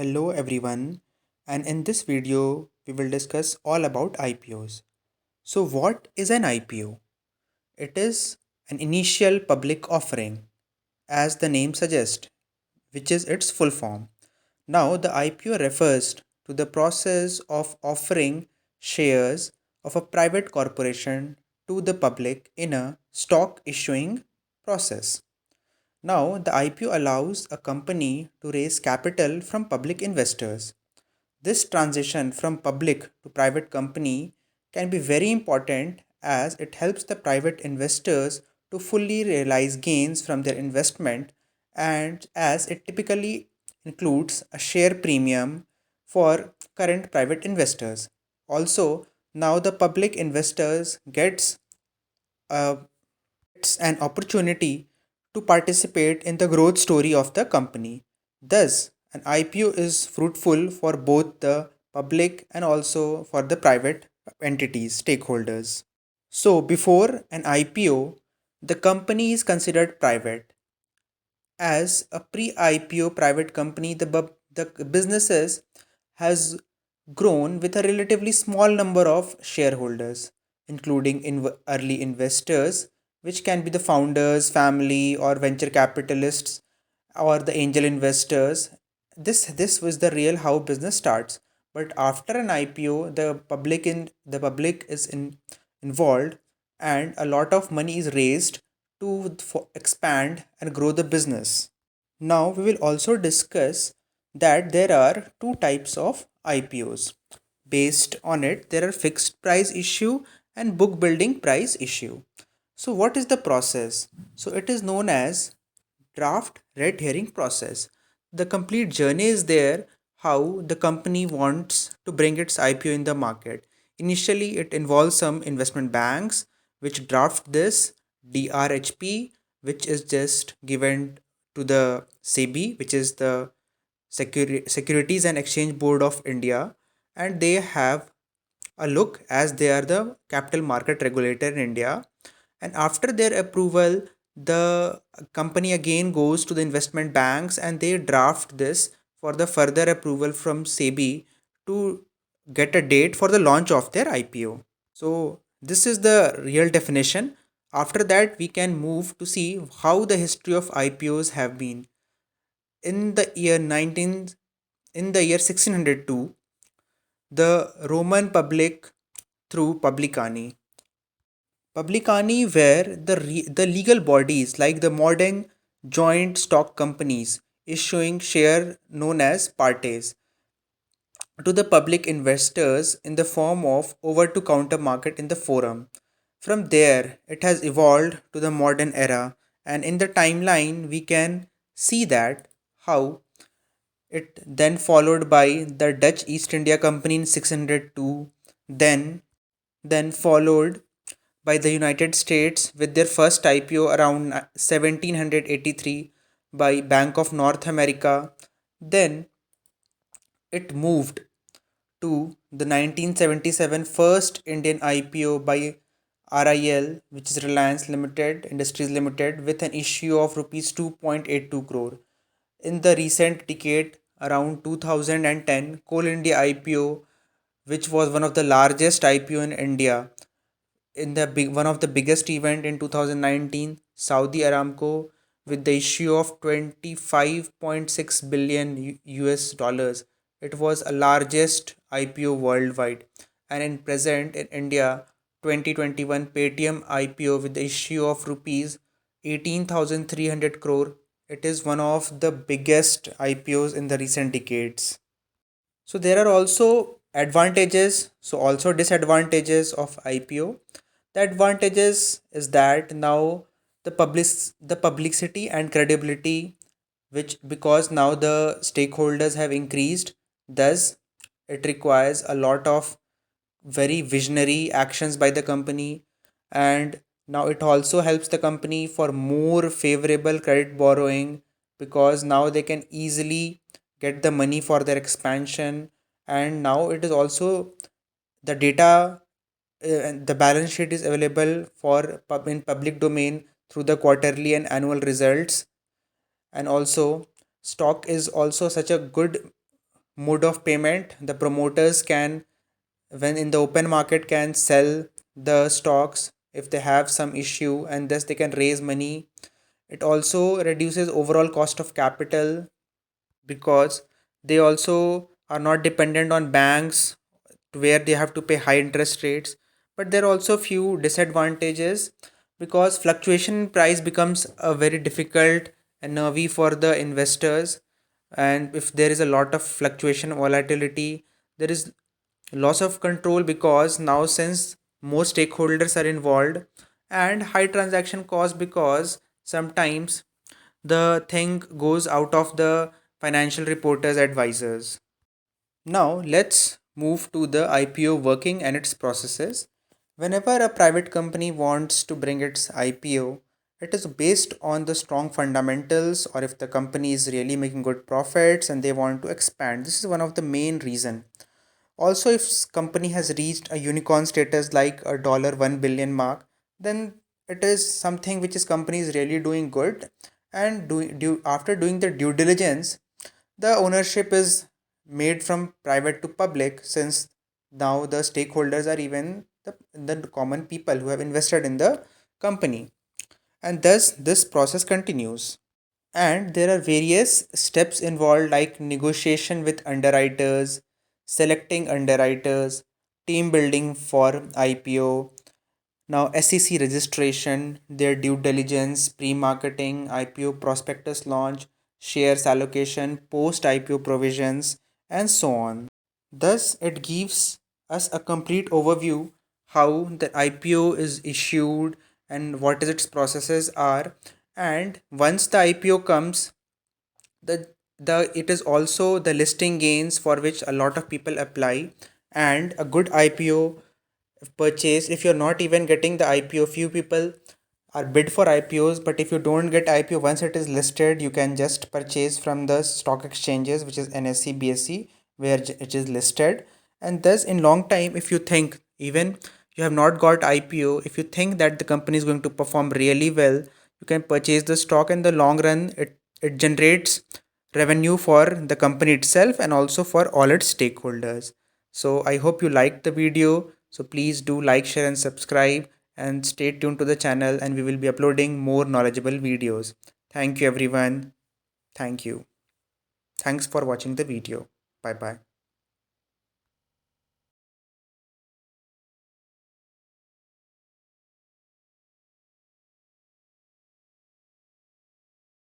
Hello everyone, and in this video we will discuss all about IPOs. So what is an IPO? It is an initial public offering, as the name suggests, which is its full form. Now the IPO refers to the process of offering shares of a private corporation to the public in a stock issuing process. Now, the IPO allows a company to raise capital from public investors. This transition from public to private company can be very important as it helps the private investors to fully realize gains from their investment, and as it typically includes a share premium for current private investors. Also, now the public investors a it's an opportunity to participate in the growth story of the company. Thus, an IPO is fruitful for both the public and also for the private entities, stakeholders. So, before an IPO, the company is considered private. As a pre-IPO private company, the businesses has grown with a relatively small number of shareholders, including early investors, which can be the founders, family, or venture capitalists, or the angel investors. This was the real how business starts. But after an IPO, the public is involved, and a lot of money is raised to expand and grow the business. Now we will also discuss that there are two types of IPOs. Based on it, there are fixed price issue and book building price issue. So what is the process? So it is known as draft red herring process. The complete journey is there how the company wants to bring its IPO in the market. Initially, it involves some investment banks which draft this DRHP, which is just given to the SEBI, which is the Securities and Exchange Board of India, and they have a look as they are the capital market regulator in India. And after their approval, the company again goes to the investment banks and they draft this for the further approval from SEBI to get a date for the launch of their IPO. So, this is the real definition. After that, we can move to see how the history of IPOs have been. In the year 19 in the year 1602, the Roman public through Publicani. Publicani were the legal bodies like the modern joint stock companies issuing share known as partes to the public investors in the form of over to counter market in the forum. From there, it has evolved to the modern era, and in the timeline, we can see that how it then followed by the Dutch East India Company in 602, then followed by the United States with their first IPO around 1783 by Bank of North America. Then it moved to the 1977 first Indian IPO by RIL, which is Reliance Limited Industries Limited, with an issue of rupees 2.82 crore. In the recent decade, around 2010, Coal India IPO, which was one of the largest IPO in India, in the big one of the biggest event in 2019, Saudi Aramco with the issue of 25.6 billion US dollars. It was a largest IPO worldwide. And in present in India, 2021 Paytm IPO with the issue of rupees 18,300 crore. It is one of the biggest IPOs in the recent decades. So there are also advantages, so also disadvantages of IPO. The advantages is that now the publicity and credibility, which because now the stakeholders have increased, thus it requires a lot of very visionary actions by the company, and now it also helps the company for more favorable credit borrowing because now they can easily get the money for their expansion. And now it is also the data and the balance sheet is available for in public domain through the quarterly and annual results. And also stock is also such a good mode of payment. The promoters can, when in the open market, can sell the stocks if they have some issue, and thus they can raise money. It also reduces overall cost of capital because they also are not dependent on banks where they have to pay high interest rates. But there are also few disadvantages because fluctuation in price becomes a very difficult and nervy for the investors. And if there is a lot of fluctuation volatility, there is loss of control because now since more stakeholders are involved, and high transaction cost because sometimes the thing goes out of the financial reporters advisors. Now let's move to the IPO working and its processes. Whenever a private company wants to bring its IPO, it is based on the strong fundamentals, or if the company is really making good profits and they want to expand. This is one of the main reason. Also, if company has reached a unicorn status like a dollar 1 billion mark, then it is something which is company is really doing good. And after doing the due diligence, the ownership is made from private to public, since now the stakeholders are even the common people who have invested in the company. And thus this process continues. And there are various steps involved like negotiation with underwriters, selecting underwriters, team building for IPO, now SEC registration, their due diligence, pre-marketing, IPO prospectus launch, shares allocation, post IPO provisions, and so on. Thus, it gives us a complete overview how the IPO is issued and what is its processes are. And once the IPO comes, the it is also the listing gains for which a lot of people apply. And a good IPO purchase, if you're not even getting the IPO, few people are bid for IPOs, but if you don't get IPO once it is listed, you can just purchase from the stock exchanges, which is NSE, BSE, where it is listed. And thus in long time, if you think even you have not got IPO, if you think that the company is going to perform really well, you can purchase the stock. In the long run, it generates revenue for the company itself and also for all its stakeholders. So I hope you liked the video. So please do like, share, and subscribe, and stay tuned to the channel, and we will be uploading more knowledgeable videos. Thank you everyone. Thank you. Thanks for watching the video. Bye bye.